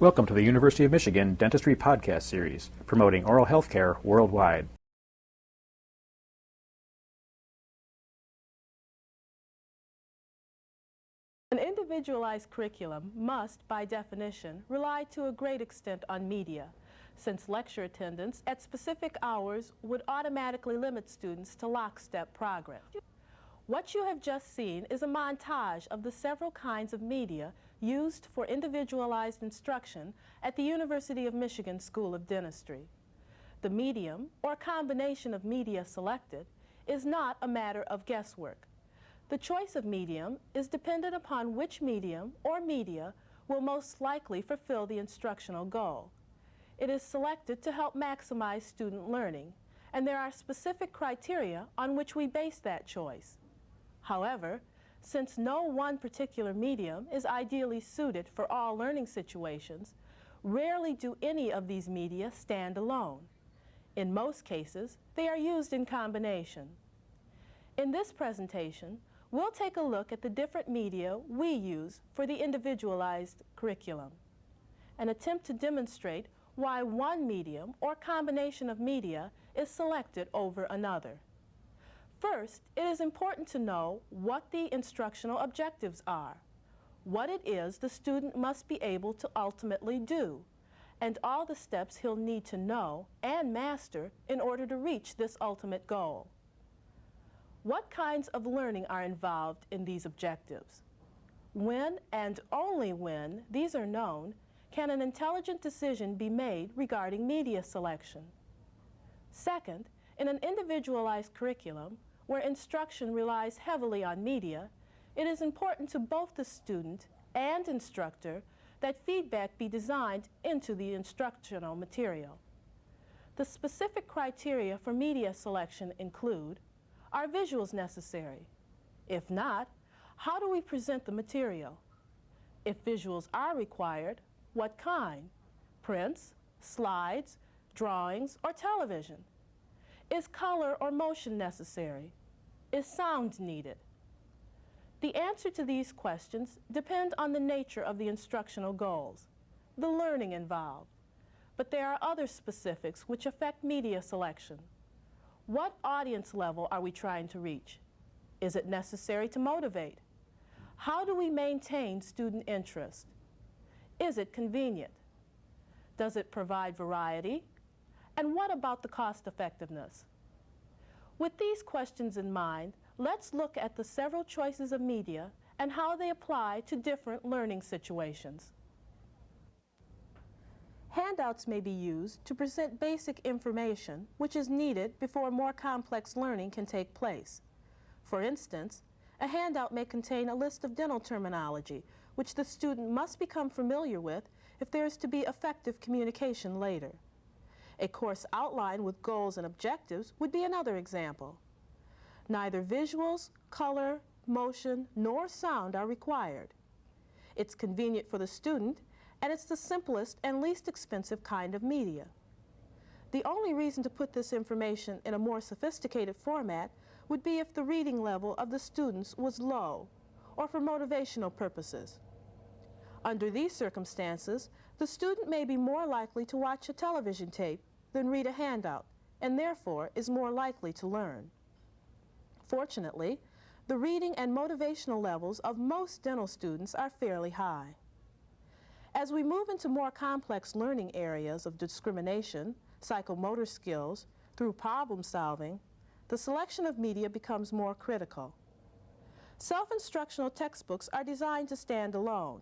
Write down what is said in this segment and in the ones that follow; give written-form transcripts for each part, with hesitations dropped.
Welcome to the University of Michigan Dentistry podcast series, promoting oral health care worldwide. An individualized curriculum must, by definition, rely to a great extent on media, since lecture attendance at specific hours would automatically limit students to lockstep progress. What you have just seen is a montage of the several kinds of media used for individualized instruction at the University of Michigan School of Dentistry. The medium, or combination of media selected, is not a matter of guesswork. The choice of medium is dependent upon which medium or media will most likely fulfill the instructional goal. It is selected to help maximize student learning, and there are specific criteria on which we base that choice. However, since no one particular medium is ideally suited for all learning situations, rarely do any of these media stand alone. In most cases, they are used in combination. In this presentation, we'll take a look at the different media we use for the individualized curriculum, and attempt to demonstrate why one medium or combination of media is selected over another. First, it is important to know what the instructional objectives are, what it is the student must be able to ultimately do, and all the steps he'll need to know and master in order to reach this ultimate goal. What kinds of learning are involved in these objectives? When and only when these are known, can an intelligent decision be made regarding media selection? Second, in an individualized curriculum, where instruction relies heavily on media, it is important to both the student and instructor that feedback be designed into the instructional material. The specific criteria for media selection include: are visuals necessary? If not, how do we present the material? If visuals are required, what kind? Prints, slides, drawings, or television? Is color or motion necessary? Is sound needed? The answer to these questions depend on the nature of the instructional goals, the learning involved, but there are other specifics which affect media selection. What audience level are we trying to reach? Is it necessary to motivate? How do we maintain student interest? Is it convenient? Does it provide variety? And what about the cost effectiveness? With these questions in mind, let's look at the several choices of media and how they apply to different learning situations. Handouts may be used to present basic information which is needed before more complex learning can take place. For instance, a handout may contain a list of dental terminology which the student must become familiar with if there is to be effective communication later. A course outline with goals and objectives would be another example. Neither visuals, color, motion, nor sound are required. It's convenient for the student, and it's the simplest and least expensive kind of media. The only reason to put this information in a more sophisticated format would be if the reading level of the students was low, or for motivational purposes. Under these circumstances, the student may be more likely to watch a television tape than read a handout, and therefore is more likely to learn. Fortunately, the reading and motivational levels of most dental students are fairly high. As we move into more complex learning areas of discrimination, psychomotor skills, through problem solving, the selection of media becomes more critical. Self-instructional textbooks are designed to stand alone.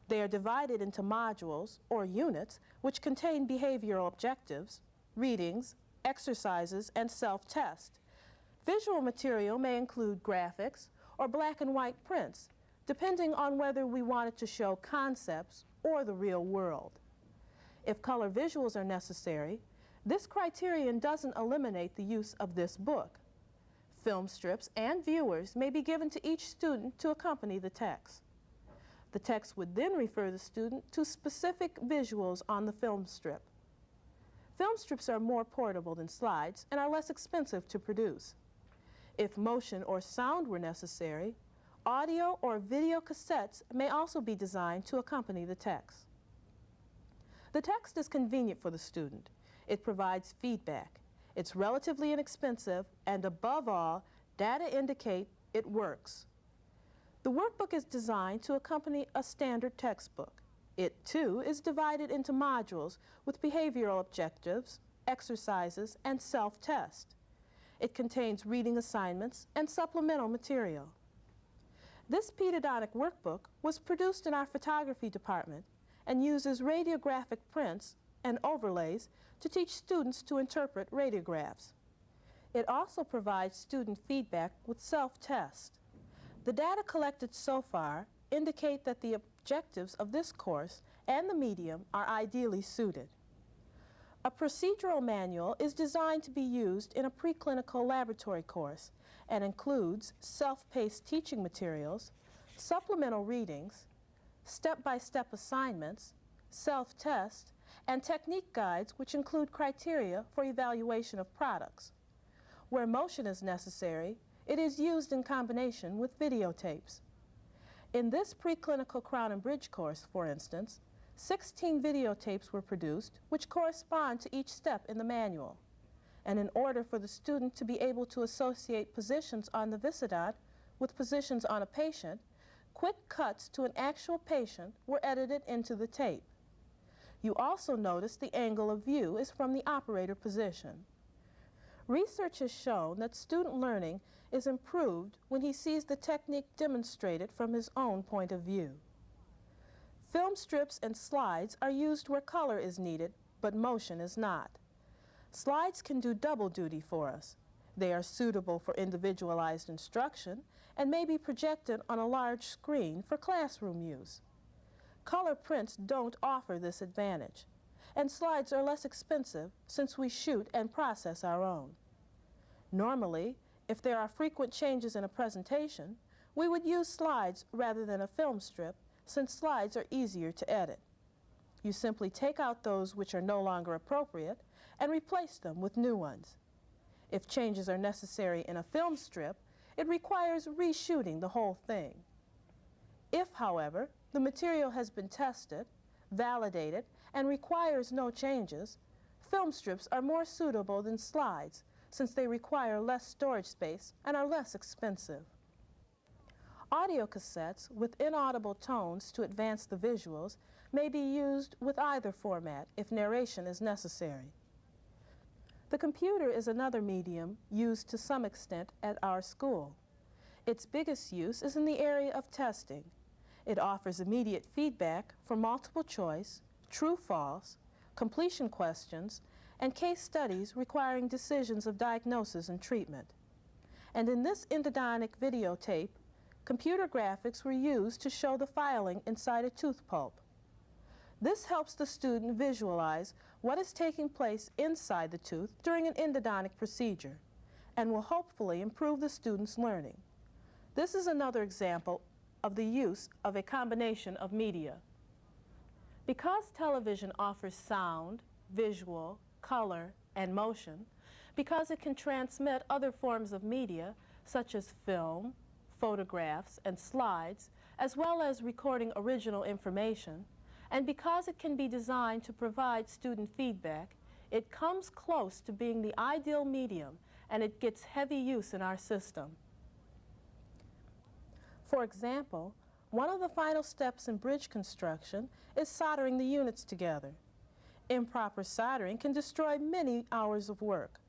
They are divided into modules, or units, which contain behavioral objectives, readings, exercises, and self-test. Visual material may include graphics or black and white prints, depending on whether we wanted to show concepts or the real world. If color visuals are necessary, this criterion doesn't eliminate the use of this book. Film strips and viewers may be given to each student to accompany the text. The text would then refer the student to specific visuals on the film strip. Film strips are more portable than slides and are less expensive to produce. If motion or sound were necessary, audio or video cassettes may also be designed to accompany the text. The text is convenient for the student. It provides feedback. It's relatively inexpensive, and above all, data indicate it works. The workbook is designed to accompany a standard textbook. It, too, is divided into modules with behavioral objectives, exercises, and self-test. It contains reading assignments and supplemental material. This pedagogik workbook was produced in our photography department and uses radiographic prints and overlays to teach students to interpret radiographs. It also provides student feedback with self-test. The data collected so far indicate that the objectives of this course and the medium are ideally suited. A procedural manual is designed to be used in a preclinical laboratory course and includes self-paced teaching materials, supplemental readings, step-by-step assignments, self-test, and technique guides which include criteria for evaluation of products. Where motion is necessary, it is used in combination with videotapes. In this preclinical Crown and Bridge course, for instance, 16 videotapes were produced which correspond to each step in the manual. And in order for the student to be able to associate positions on the Vicidot with positions on a patient, quick cuts to an actual patient were edited into the tape. You also notice the angle of view is from the operator position. Research has shown that student learning is improved when he sees the technique demonstrated from his own point of view. Film strips and slides are used where color is needed, but motion is not. Slides can do double duty for us. They are suitable for individualized instruction and may be projected on a large screen for classroom use. Color prints don't offer this advantage, and slides are less expensive since we shoot and process our own. Normally, if there are frequent changes in a presentation, we would use slides rather than a film strip, since slides are easier to edit. You simply take out those which are no longer appropriate and replace them with new ones. If changes are necessary in a film strip, it requires reshooting the whole thing. If, however, the material has been tested, validated, and requires no changes, film strips are more suitable than slides since they require less storage space and are less expensive. Audio cassettes with inaudible tones to advance the visuals may be used with either format if narration is necessary. The computer is another medium used to some extent at our school. Its biggest use is in the area of testing. It offers immediate feedback for multiple choice, true-false, completion questions, and case studies requiring decisions of diagnosis and treatment. And in this endodontic videotape, computer graphics were used to show the filing inside a tooth pulp. This helps the student visualize what is taking place inside the tooth during an endodontic procedure and will hopefully improve the student's learning. This is another example of the use of a combination of media. Because television offers sound, visual, color, and motion, because it can transmit other forms of media such as film, photographs, and slides, as well as recording original information, and because it can be designed to provide student feedback, it comes close to being the ideal medium, and it gets heavy use in our system. For example, one of the final steps in bridge construction is soldering the units together. Improper soldering can destroy many hours of work.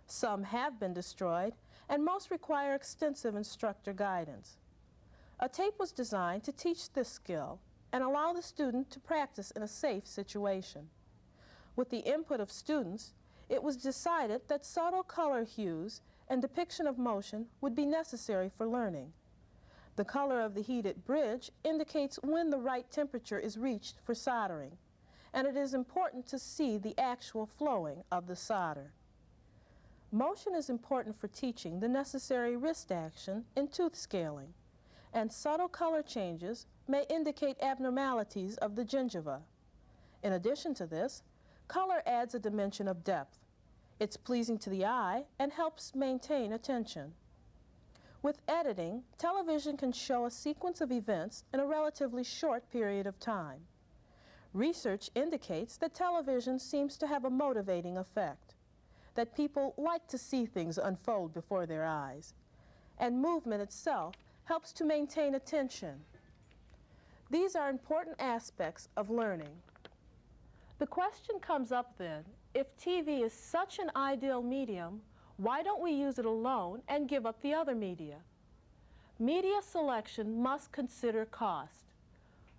Some have been destroyed, and most require extensive instructor guidance. A tape was designed to teach this skill and allow the student to practice in a safe situation. With the input of students, it was decided that subtle color hues and depiction of motion would be necessary for learning. The color of the heated bridge indicates when the right temperature is reached for soldering, and it is important to see the actual flowing of the solder. Motion is important for teaching the necessary wrist action in tooth scaling, and subtle color changes may indicate abnormalities of the gingiva. In addition to this, color adds a dimension of depth. It's pleasing to the eye and helps maintain attention. With editing, television can show a sequence of events in a relatively short period of time. Research indicates that television seems to have a motivating effect, that people like to see things unfold before their eyes, and movement itself helps to maintain attention. These are important aspects of learning. The question comes up then, if TV is such an ideal medium, why don't we use it alone and give up the other media? Media selection must consider cost.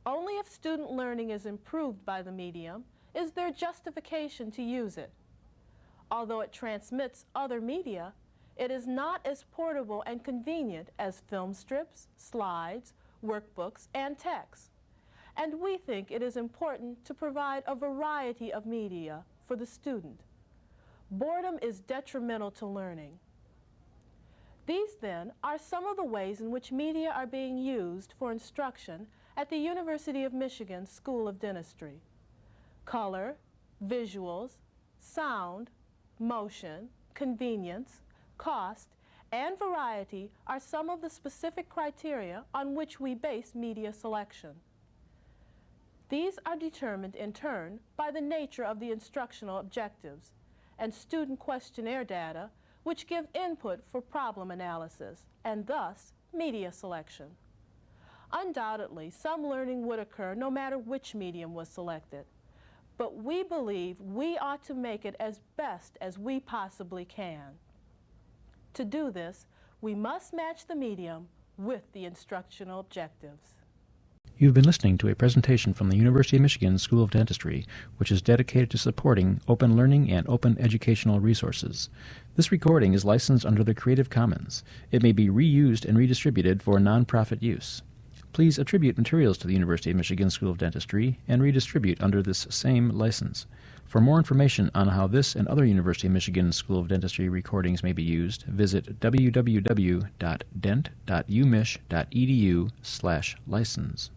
Only if student learning is improved by the medium is there justification to use it. Although it transmits other media, it is not as portable and convenient as film strips, slides, workbooks, and texts. And we think it is important to provide a variety of media for the student. Boredom is detrimental to learning. These, then, are some of the ways in which media are being used for instruction at the University of Michigan School of Dentistry. Color, visuals, sound, motion, convenience, cost, and variety are some of the specific criteria on which we base media selection. These are determined in turn by the nature of the instructional objectives and student questionnaire data, which give input for problem analysis and thus media selection. Undoubtedly, some learning would occur no matter which medium was selected, but we believe we ought to make it as best as we possibly can. To do this, we must match the medium with the instructional objectives. You've been listening to a presentation from the University of Michigan School of Dentistry, which is dedicated to supporting open learning and open educational resources. This recording is licensed under the Creative Commons. It may be reused and redistributed for nonprofit use. Please attribute materials to the University of Michigan School of Dentistry and redistribute under this same license. For more information on how this and other University of Michigan School of Dentistry recordings may be used, visit www.dent.umich.edu/license.